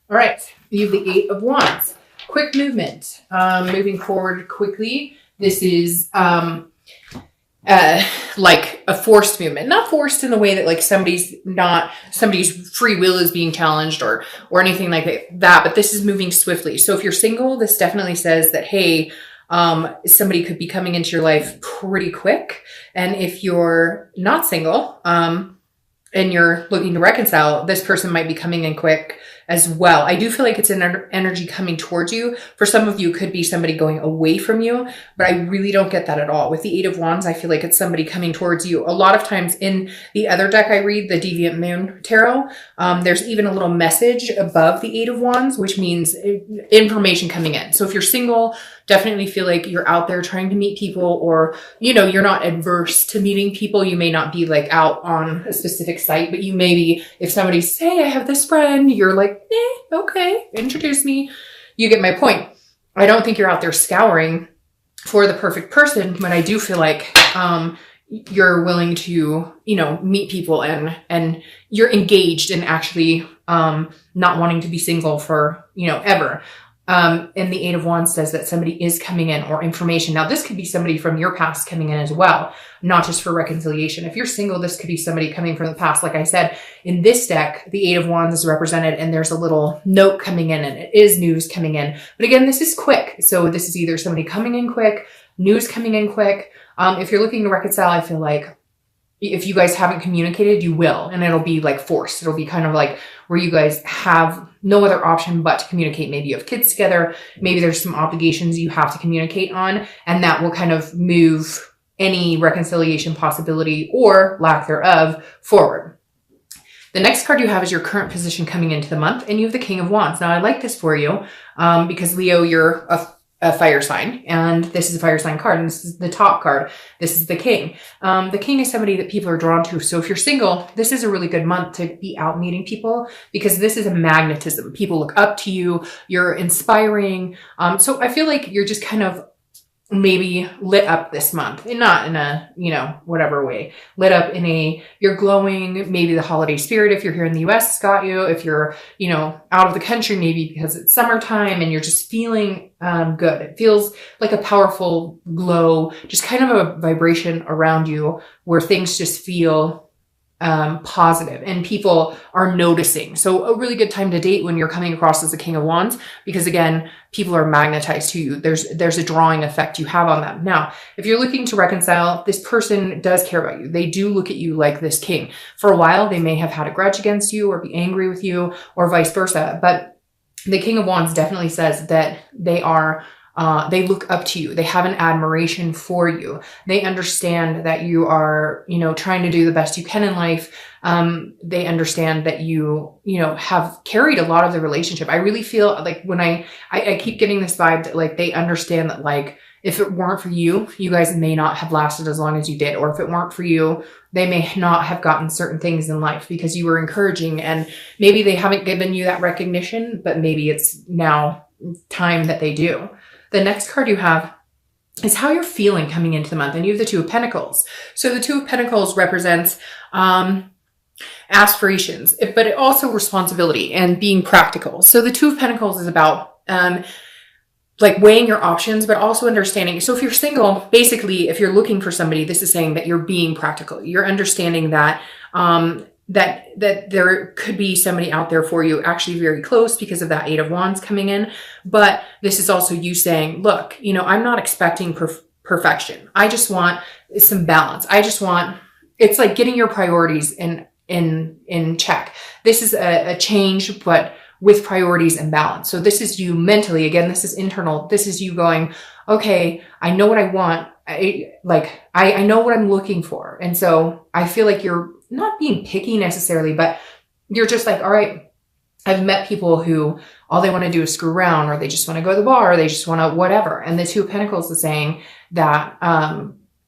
All right. You have the Eight of Wands. Quick movement. Moving forward quickly. This is like a forced movement. Not forced in the way that like somebody's free will is being challenged or anything like that, but this is moving swiftly. So if you're single, this definitely says that, hey, somebody could be coming into your life pretty quick. And if you're not single, and you're looking to reconcile, this person might be coming in quick as well. I do feel like it's an energy coming towards you. For some of you, it could be somebody going away from you, but I really don't get that at all. With the Eight of Wands, I feel like it's somebody coming towards you. A lot of times in the other deck I read, the Deviant Moon Tarot, there's even a little message above the Eight of Wands, which means information coming in. So if you're single, definitely feel like you're out there trying to meet people, or, you know, you're not adverse to meeting people. You may not be like out on a specific site, but you may be, if somebody say, I have this friend, you're like, okay, introduce me. You get my point. I don't think you're out there scouring for the perfect person, but I do feel like, you're willing to, you know, meet people and you're engaged in actually, not wanting to be single for, you know, ever. And the Eight of Wands says that somebody is coming in, or information. Now, this could be somebody from your past coming in as well, not just for reconciliation. If you're single, this could be somebody coming from the past. Like I said, in this deck, the Eight of Wands is represented and there's a little note coming in and it is news coming in. But again, this is quick. So this is either somebody coming in quick, news coming in quick. If you're looking to reconcile, I feel like if you guys haven't communicated, you will, and it'll be like forced. It'll be kind of like where you guys have no other option but to communicate. Maybe you have kids together. Maybe there's some obligations you have to communicate on, and that will kind of move any reconciliation possibility or lack thereof forward. The next card you have is your current position coming into the month, and you have the King of Wands. Now, I like this for you because Leo, you're a fire sign, and this is a fire sign card, and this is the top card. This is the King. The King is somebody that people are drawn to. So if you're single, this is a really good month to be out meeting people, because this is a magnetism. People look up to you. You're inspiring. So I feel like you're just kind of maybe lit up this month, and not in a, you know, whatever way, lit up in a, you're glowing. Maybe the holiday spirit, if you're here in the US, has got you. If you're, you know, out of the country, maybe because it's summertime and you're just feeling good. It feels like a powerful glow, just kind of a vibration around you where things just feel positive and people are noticing. So a really good time to date when you're coming across as a King of Wands, because again, people are magnetized to you. There's a drawing effect you have on them. Now, if you're looking to reconcile, this person does care about you. They do look at you like this king. For a while, they may have had a grudge against you or be angry with you or vice versa. But the King of Wands definitely says that they are they look up to you. They have an admiration for you. They understand that you are, you know, trying to do the best you can in life. They understand that you know, have carried a lot of the relationship. I really feel like when I keep getting this vibe that like they understand that like if it weren't for you, you guys may not have lasted as long as you did. Or if it weren't for you, they may not have gotten certain things in life because you were encouraging, and maybe they haven't given you that recognition, but maybe it's now time that they do. The next card you have is how you're feeling coming into the month. And you have the Two of Pentacles. So the Two of Pentacles represents aspirations, but it also responsibility and being practical. So the Two of Pentacles is about like weighing your options, but also understanding. So if you're single, basically, if you're looking for somebody, this is saying that you're being practical. You're understanding that that there could be somebody out there for you, actually very close because of that Eight of Wands coming in. But this is also you saying, look, you know, I'm not expecting perfection. I just want some balance. I just want, it's like getting your priorities in check. This is a change, but with priorities and balance. So this is you mentally, again, this is internal. This is you going, okay, I know what I want. I know what I'm looking for. And so I feel like you're not being picky necessarily, but you're just like, all right, I've met people who all they want to do is screw around, or they just want to go to the bar, or they just want to whatever. And the Two of Pentacles is saying that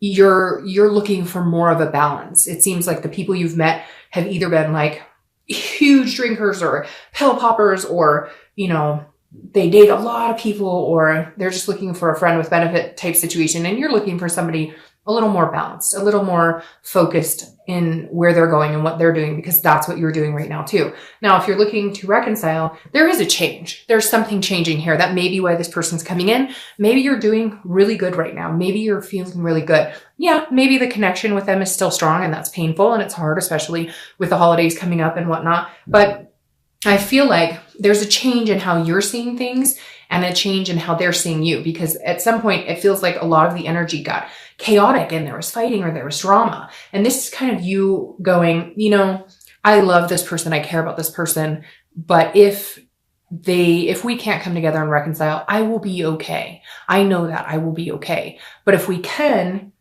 you're looking for more of a balance. It seems like the people you've met have either been like huge drinkers or pill poppers, or, you know, they date a lot of people, or they're just looking for a friend with benefit type situation. And you're looking for somebody a little more balanced, a little more focused in where they're going and what they're doing, because that's what you're doing right now too. Now, if you're looking to reconcile, there is a change. There's something changing here. That may be why this person's coming in. Maybe you're doing really good right now. Maybe you're feeling really good. Yeah, maybe the connection with them is still strong, and that's painful and it's hard, especially with the holidays coming up and whatnot. But I feel like there's a change in how you're seeing things and a change in how they're seeing you, because at some point it feels like a lot of the energy got chaotic and there was fighting or there was drama. And this is kind of you going, I love this person, I care about this person, but if we can't come together and reconcile, I will be okay. I know that I will be okay. But if we can,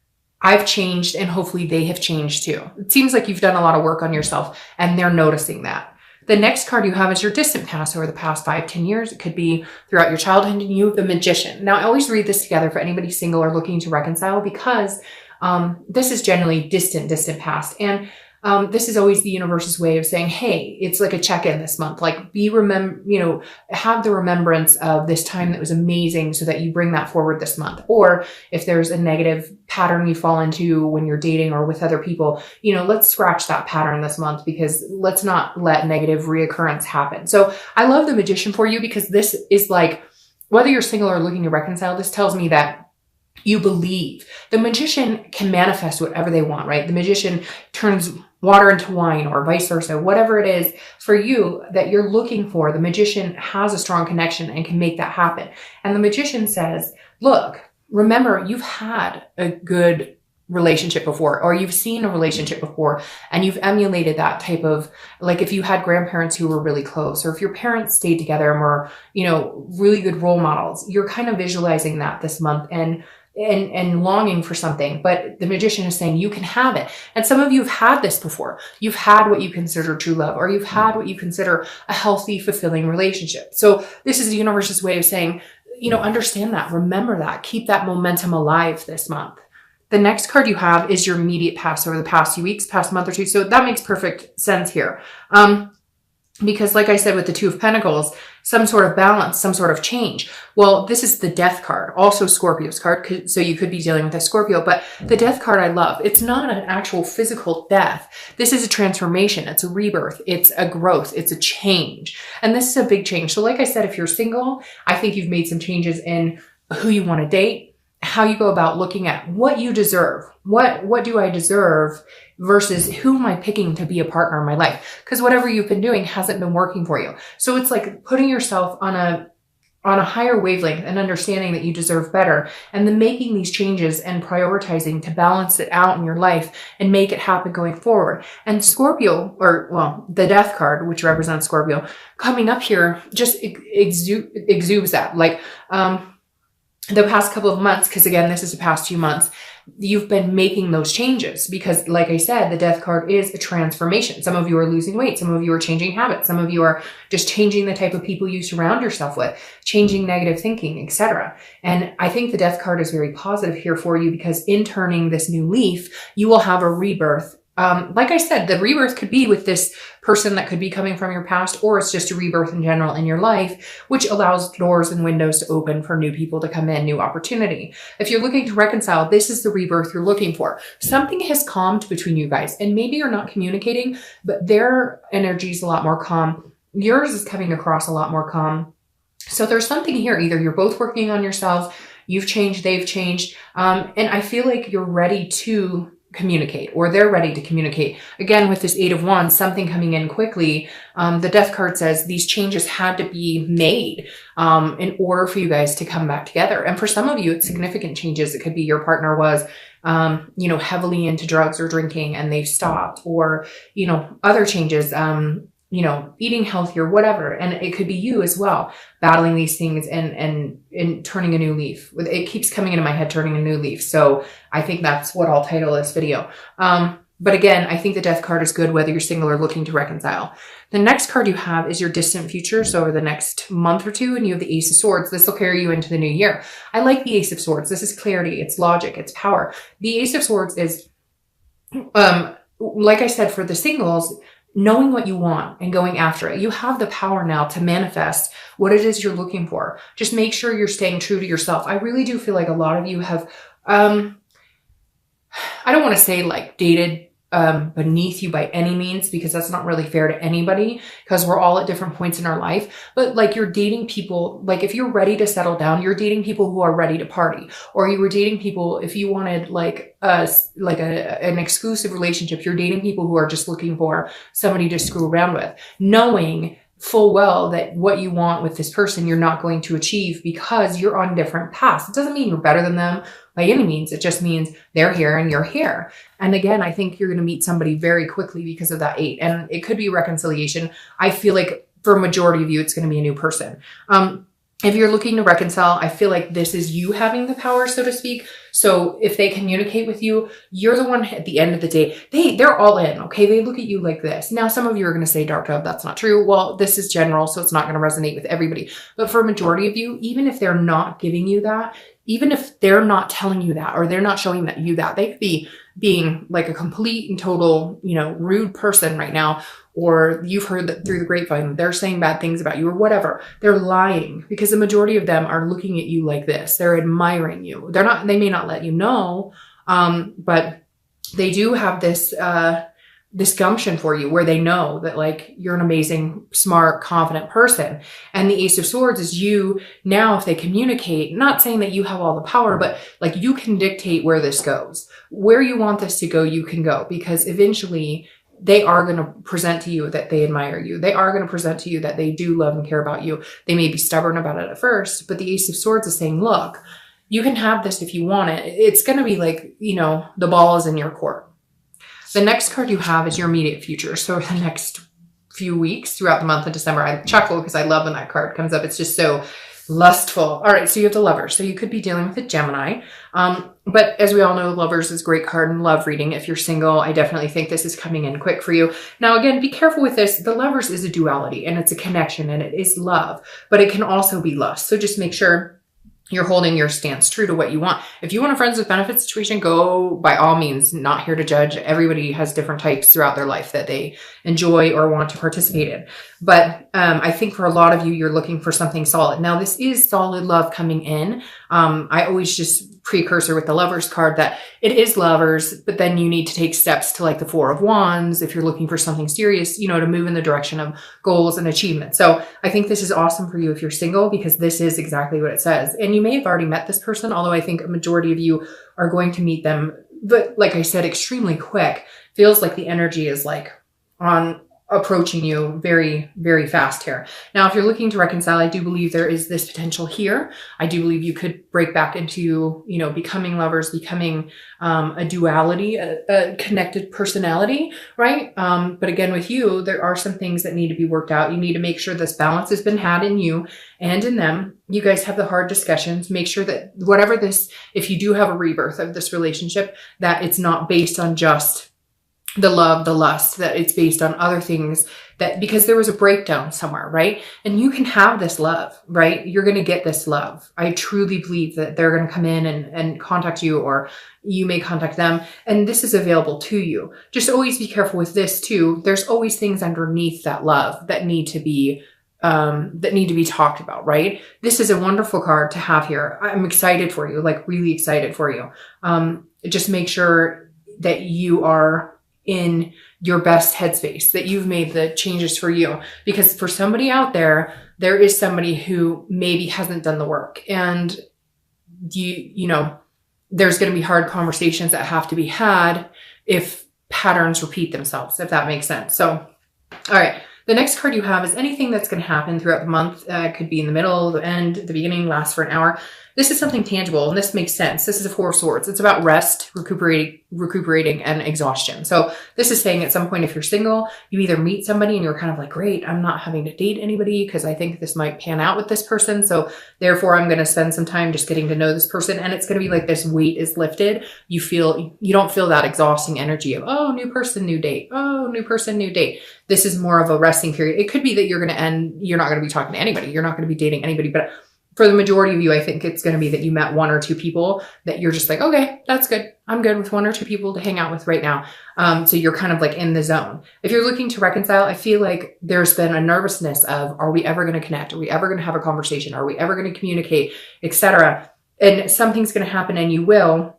I've changed and hopefully they have changed too. It seems like you've done a lot of work on yourself and they're noticing that. The next card you have is your distant past over the past 5-10 years. It could be throughout your childhood, and you have the Magician. Now, I always read this together for anybody single or looking to reconcile, because this is generally distant past. And this is always the universe's way of saying, hey, it's like a check-in this month. Like have the remembrance of this time that was amazing so that you bring that forward this month. Or if there's a negative pattern you fall into when you're dating or with other people, let's scratch that pattern this month, because let's not let negative reoccurrence happen. So I love the Magician for you, because this is like, whether you're single or looking to reconcile, this tells me that you believe. The Magician can manifest whatever they want, right? The Magician turns water into wine or vice versa. Whatever it is for you that you're looking for, the Magician has a strong connection and can make that happen. And the Magician says, look, remember, you've had a good relationship before, or you've seen a relationship before, and you've emulated that type of, like, if you had grandparents who were really close, or if your parents stayed together and were, really good role models, you're kind of visualizing that this month and longing for something. But the Magician is saying you can have it. And some of you have had this before. You've had what you consider true love, or you've had what you consider a healthy, fulfilling relationship. So this is the universe's way of saying, understand that, remember that, keep that momentum alive this month. The next card you have is your immediate past over the past few weeks, past month or two. So that makes perfect sense here. Because like I said, with the Two of Pentacles, some sort of balance, some sort of change. Well, this is the Death card, also Scorpio's card. So you could be dealing with a Scorpio, but the Death card I love. It's not an actual physical death. This is a transformation. It's a rebirth. It's a growth. It's a change. And this is a big change. So like I said, if you're single, I think you've made some changes in who you want to date, how you go about looking at what you deserve. What do I deserve versus who am I picking to be a partner in my life? Because whatever you've been doing hasn't been working for you. So it's like putting yourself on a higher wavelength and understanding that you deserve better, and then making these changes and prioritizing to balance it out in your life and make it happen going forward. And Scorpio, the Death card, which represents Scorpio, coming up here just exudes that. Like, the past couple of months, because again, this is the past 2 months, you've been making those changes, because like I said, the Death card is a transformation. Some of you are losing weight. Some of you are changing habits. Some of you are just changing the type of people you surround yourself with, changing negative thinking, etc. And I think the Death card is very positive here for you, because in turning this new leaf, you will have a rebirth. Like I said, the rebirth could be with this person that could be coming from your past, or it's just a rebirth in general in your life, which allows doors and windows to open for new people to come in, new opportunity. If you're looking to reconcile, this is the rebirth you're looking for. Something has calmed between you guys, and maybe you're not communicating, but their energy is a lot more calm. Yours is coming across a lot more calm. So there's something here. Either you're both working on yourselves, you've changed, they've changed, and I feel like you're ready to communicate, or they're ready to communicate. Again, with this Eight of Wands, something coming in quickly. The Death card says these changes had to be made in order for you guys to come back together. And for some of you, it's significant changes. It could be your partner was, heavily into drugs or drinking and they've stopped, or, other changes, eating healthier, whatever. And it could be you as well, battling these things and turning a new leaf. It keeps coming into my head, turning a new leaf. So I think that's what I'll title this video. But again, I think the Death card is good whether you're single or looking to reconcile. The next card you have is your distant future. So over the next month or two, and you have the Ace of Swords. This will carry you into the new year. I like the Ace of Swords. This is clarity. It's logic. It's power. The Ace of Swords is, like I said, for the singles, knowing what you want and going after it. You have the power now to manifest what it is you're looking for. Just make sure you're staying true to yourself. I really do feel like a lot of you have, I don't want to say like dated beneath you by any means, because that's not really fair to anybody, because we're all at different points in our life. But like, you're dating people, like if you're ready to settle down, you're dating people who are ready to party, or you were dating people, if you wanted like an exclusive relationship, you're dating people who are just looking for somebody to screw around with, knowing full well that what you want with this person, you're not going to achieve because you're on different paths. It doesn't mean you're better than them by any means. It just means they're here and you're here. And again, I think you're going to meet somebody very quickly because of that 8. And it could be reconciliation. I feel like for a majority of you, it's going to be a new person. If you're looking to reconcile, I feel like this is you having the power, so to speak. So if they communicate with you, you're the one at the end of the day. They're all in, okay? They look at you like this. Now, some of you are going to say, Dark Dove, that's not true. Well, this is general, so it's not going to resonate with everybody. But for a majority of you, even if they're not giving you that, even if they're not telling you that, or they're not showing you that, they could be being like a complete and total, rude person right now, or you've heard that through the grapevine, they're saying bad things about you or whatever. They're lying, because the majority of them are looking at you like this. They're admiring you. They may not let you know, but they do have this gumption for you, where they know that like you're an amazing, smart, confident person. And the Ace of Swords is you now, if they communicate, not saying that you have all the power, but like you can dictate where this goes. Where you want this to go, you can go, because eventually they are going to present to you that they admire you. They are going to present to you that they do love and care about you. They may be stubborn about it at first, but the Ace of Swords is saying, look, you can have this if you want it. It's going to be like, the ball is in your court. The next card you have is your immediate future. So the next few weeks throughout the month of December, I chuckle because I love when that card comes up. It's just so lustful. All right, so you have the Lovers. So you could be dealing with a Gemini. But as we all know, Lovers is a great card in love reading. If you're single, I definitely think this is coming in quick for you. Now, again, be careful with this. The Lovers is a duality, and it's a connection, and it is love, but it can also be lust. So just make sure you're holding your stance true to what you want. If you want a friends with benefits situation, go by all means. Not here to judge. Everybody has different types throughout their life that they enjoy or want to participate in. But I think for a lot of you, you're looking for something solid. Now, this is solid love coming in. I always just precursor with the Lovers card that it is lovers, but then you need to take steps to like the 4 of Wands if you're looking for something serious, to move in the direction of goals and achievement. So I think this is awesome for you if you're single, because this is exactly what it says. And you may have already met this person, although I think a majority of you are going to meet them, but like I said, extremely quick. Feels like the energy is like on approaching you very, very fast here. Now, if you're looking to reconcile, I do believe there is this potential here. I do believe you could break back into, becoming lovers, becoming a duality, a connected personality, right? But again, with you, there are some things that need to be worked out. You need to make sure this balance has been had in you and in them. You guys have the hard discussions. Make sure that if you do have a rebirth of this relationship, that it's not based on just the love, the lust, that it's based on other things, that because there was a breakdown somewhere, right? And you can have this love, right? You're going to get this love. I truly believe that they're going to come in and contact you, or you may contact them, and this is available to you. Just always be careful with this too. There's always things underneath that love that need to be talked about, right? This is a wonderful card to have here. I'm excited for you, like really excited for you. Just make sure that you are in your best headspace, that you've made the changes for you, because for somebody out there, there is somebody who maybe hasn't done the work, and there's going to be hard conversations that have to be had if patterns repeat themselves, if that makes sense. So, all right. The next card you have is anything that's going to happen throughout the month. It could be in the middle, the end, the beginning, last for an hour. This is something tangible, and this makes sense. This is a 4 of Swords. It's about rest, recuperating, and exhaustion. So this is saying at some point, if you're single, you either meet somebody and you're kind of like, great, I'm not having to date anybody because I think this might pan out with this person. So therefore, I'm going to spend some time just getting to know this person. And it's going to be like this weight is lifted. You don't feel that exhausting energy of, oh, new person, new date. Oh, new person, new date. This is more of a resting period. It could be that you're not going to be talking to anybody. You're not going to be dating anybody, but for the majority of you, I think it's going to be that you met 1 or 2 people that you're just like, okay, that's good. I'm good with 1 or 2 people to hang out with right now. So you're kind of like in the zone. If you're looking to reconcile, I feel like there's been a nervousness of, are we ever going to connect? Are we ever going to have a conversation? Are we ever going to communicate, etc.? And something's going to happen, and you will.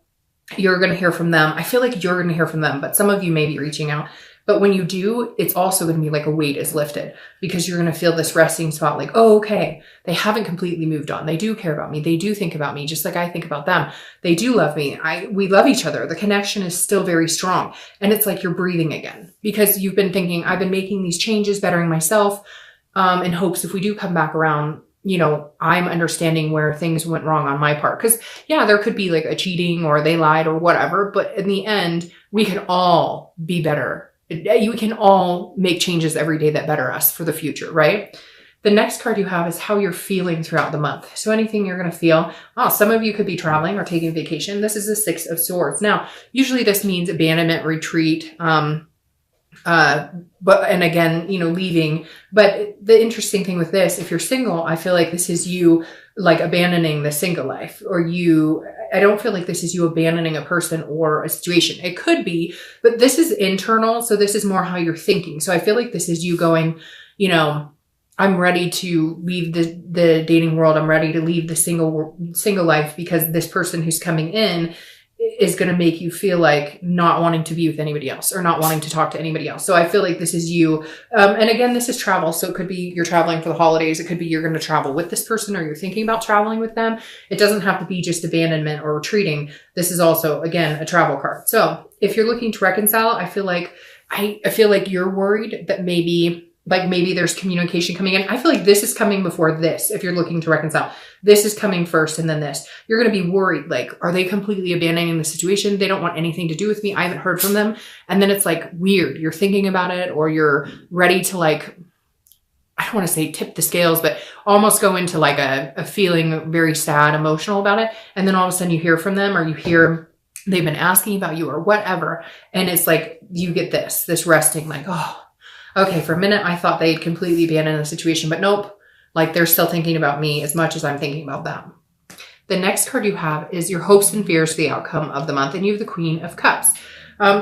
you're going to hear from them. I feel like you're going to hear from them, but some of you may be reaching out. But when you do, it's also going to be like a weight is lifted, because you're going to feel this resting spot like, oh, okay, they haven't completely moved on. They do care about me. They do think about me just like I think about them. They do love me. We love each other. The connection is still very strong. And it's like you're breathing again, because you've been thinking, I've been making these changes, bettering myself, in hopes if we do come back around, you know, I'm understanding where things went wrong on my part. Because yeah, there could be like a cheating or they lied or whatever, but in the end, we can all be better. You can all make changes every day that better us for the future, right? The next card you have is how you're feeling throughout the month. So anything you're going to feel. Oh, some of you could be traveling or taking vacation. This is the Six of Swords. Now, usually this means abandonment, retreat, and again, you know, leaving. But the interesting thing with this, if you're single, I feel like this is you like abandoning the single life, or I don't feel like this is you abandoning a person or a situation. It could be, but this is internal. So this is more how you're thinking. So I feel like this is you going, you know, I'm ready to leave the dating world. I'm ready to leave the single life, because this person who's coming in is going to make you feel like not wanting to be with anybody else or not wanting to talk to anybody else. So I feel like this is you. And again, this is travel. So it could be you're traveling for the holidays. It could be you're going to travel with this person, or you're thinking about traveling with them. It doesn't have to be just abandonment or retreating. This is also, again, a travel card. So if you're looking to reconcile, I feel like you're worried that maybe there's communication coming in. I feel like this is coming before this. If you're looking to reconcile, this is coming first and then this. You're going to be worried. Like, are they completely abandoning the situation? They don't want anything to do with me. I haven't heard from them. And then it's like weird. You're thinking about it, or you're ready to like, I don't want to say tip the scales, but almost go into like a feeling very sad, emotional about it. And then all of a sudden you hear from them, or you hear they've been asking about you or whatever. And it's like, you get this resting, like, oh, okay, for a minute, I thought they'd completely abandoned the situation, but nope. Like, they're still thinking about me as much as I'm thinking about them. The next card you have is your hopes and fears for the outcome of the month. And you have the Queen of Cups.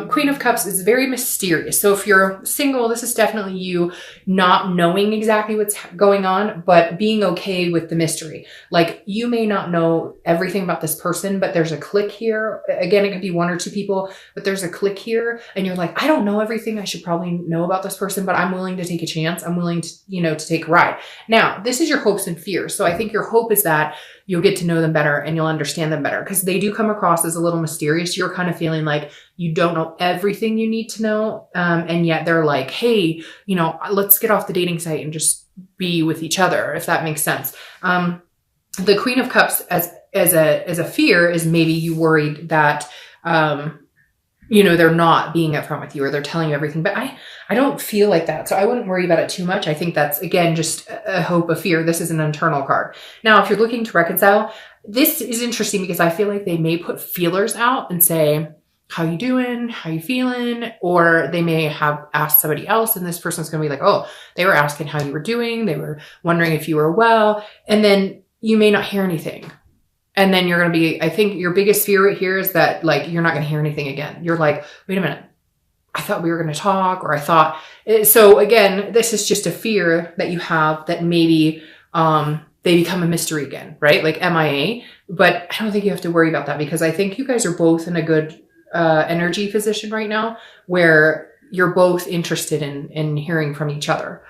Queen of Cups is very mysterious. So if you're single, this is definitely you not knowing exactly what's going on, but being okay with the mystery. Like, you may not know everything about this person, but there's a click here. Again, it could be one or two people, but there's a click here. And you're like, I don't know everything I should probably know about this person, but I'm willing to take a chance. I'm willing to, to take a ride. Now, this is your hopes and fears. So I think your hope is that you'll get to know them better and you'll understand them better, because they do come across as a little mysterious. You're kind of feeling like you don't know everything you need to know. And yet they're like, hey, let's get off the dating site and just be with each other, if that makes sense. The Queen of Cups as a fear is maybe you worried that, they're not being upfront with you, or they're telling you everything. But I don't feel like that. So I wouldn't worry about it too much. I think that's, again, just a hope, a fear. This is an internal card. Now, if you're looking to reconcile, this is interesting because I feel like they may put feelers out and say, how you doing? How you feeling? Or they may have asked somebody else, and this person's going to be like, oh, they were asking how you were doing. They were wondering if you were well. And then you may not hear anything. And then you're going to be, I think your biggest fear right here is that, like, you're not going to hear anything again. You're like, wait a minute, I thought we were going to talk, or I thought, so again, this is just a fear that you have that maybe, they become a mystery again, right? Like MIA, but I don't think you have to worry about that, because I think you guys are both in a good, energy position right now where you're both interested in hearing from each other.